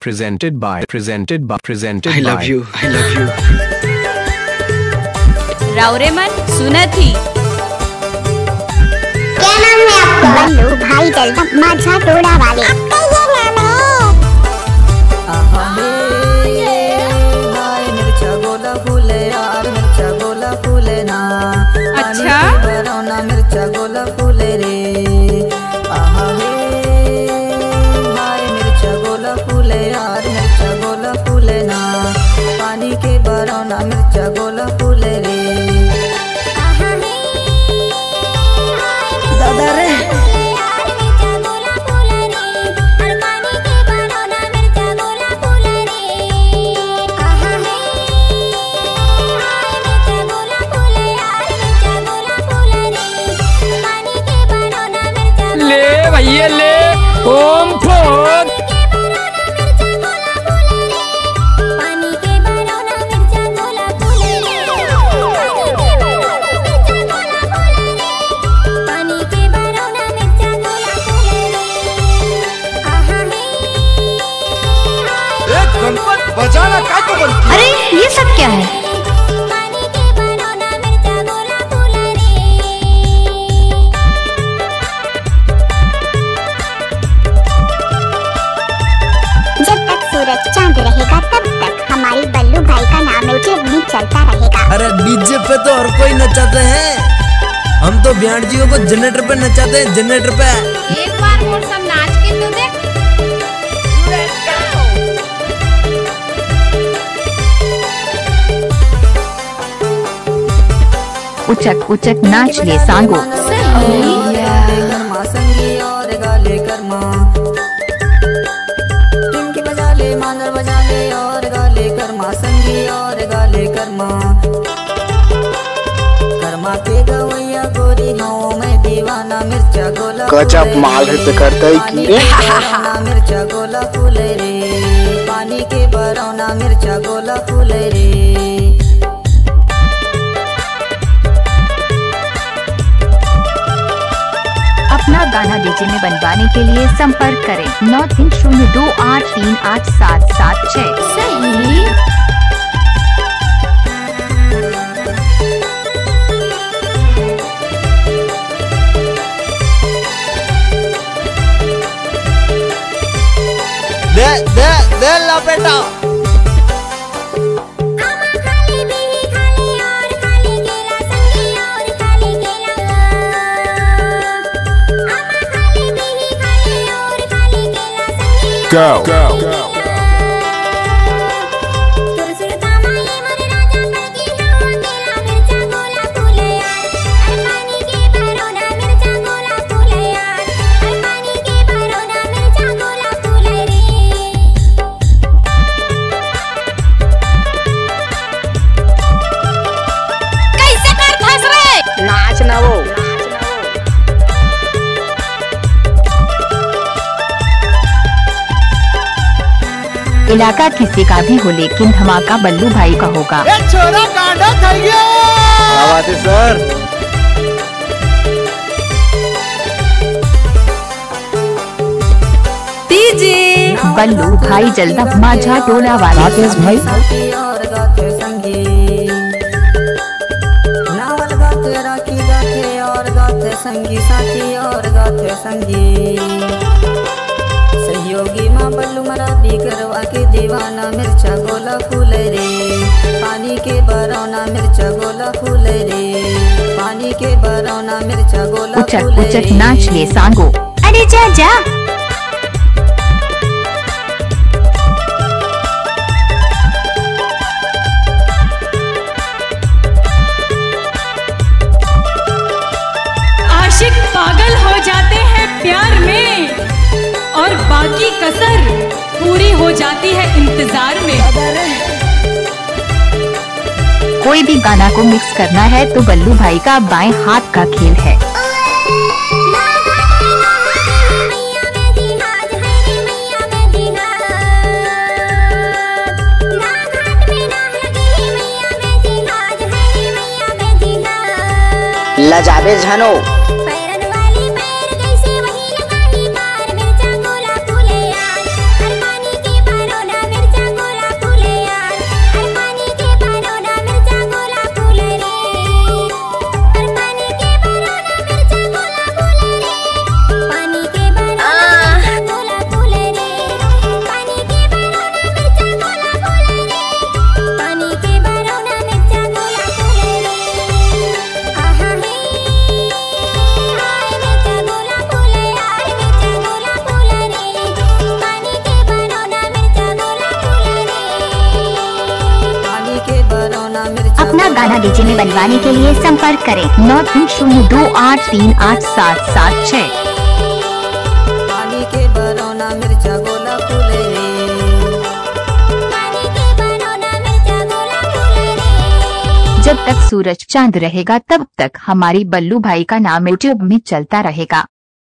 presented by I love you. रावरेमन सुनथी। क्या नाम है आपका? बल्लू भाई जल्दा माझा टोला वाले। आपका ये नाम है? मिर्चा गोला फूले यार, मिर्चा गोला फूले ना। अच्छा बरौना मिर्चा गोला फूले रे। हाय मिर्चा गोला फूले यार, मिर्चा गोला फूले ना। पानी के बरौना मिर्चा गोला फूले रे। दादा रे ले भैया ले ओम फोन। बजाना का तो बोलती। अरे ये सब क्या है? जब तक सूरज चांद रहेगा तब तक हमारी बल्लू भाई का नाम भी चलता रहेगा। अरे डीजे पे तो हर कोई नचाते हैं, हम तो ब्याणजियों को जनरेटर पे नचाते हैं, जनरेटर पे। एक बार और सब नाच के तो देख। उचक उचक नाच ले सांगो। संगी और गाले कर्मा, टिमकी बजा ले मांदर बजा ले और गाले कर्मा। संगी और गाले कर्मा, कर्मा के गवैया गोरी गाँव में दीवाना। मिर्चा गोला गजब माल है करता है की रे। मिर्चा गोला फूले रे। पानी के बरौना मिर्चा गोला फूले रे। अपना गाना डीजे में बनवाने के लिए संपर्क करें 9302838776। सही। दे ला बेटा। Go. नाचना वो इलाका किसी का भी हो लेकिन धमाका बल्लू भाई का होगा। छोरा गांडा खाइए। क्या बात है सर? डीजे बल्लू भाई जल्दा माझा टोला वाला। भाई और गाते संगी नावल गाते राखी गाते और गाते संगी साथी और गाते संगी। सहयोगी माँ बल्लू मराठी करवा के दीवाना। मिर्चा गोला फूले रे। पानी के बरौना मिर्चा गोला फूले रे। पानी के बरौना मिर्चा गोला उचक उचक नाच ले सांगो। अरे जा जा। आशिक पागल हो जाते हैं प्यार में और बाकी कसर पूरी हो जाती है इंतजार में। कोई भी गाना को मिक्स करना है तो बल्लू भाई का बाएं हाथ का खेल है। लजाबे झनो। डीजे में बनवाने के लिए संपर्क करें 9302838776। पानी के बरौना मिर्चा गोला फूल रे। जब तक सूरज चांद रहेगा तब तक हमारी बल्लू भाई का नाम यूट्यूब में चलता रहेगा।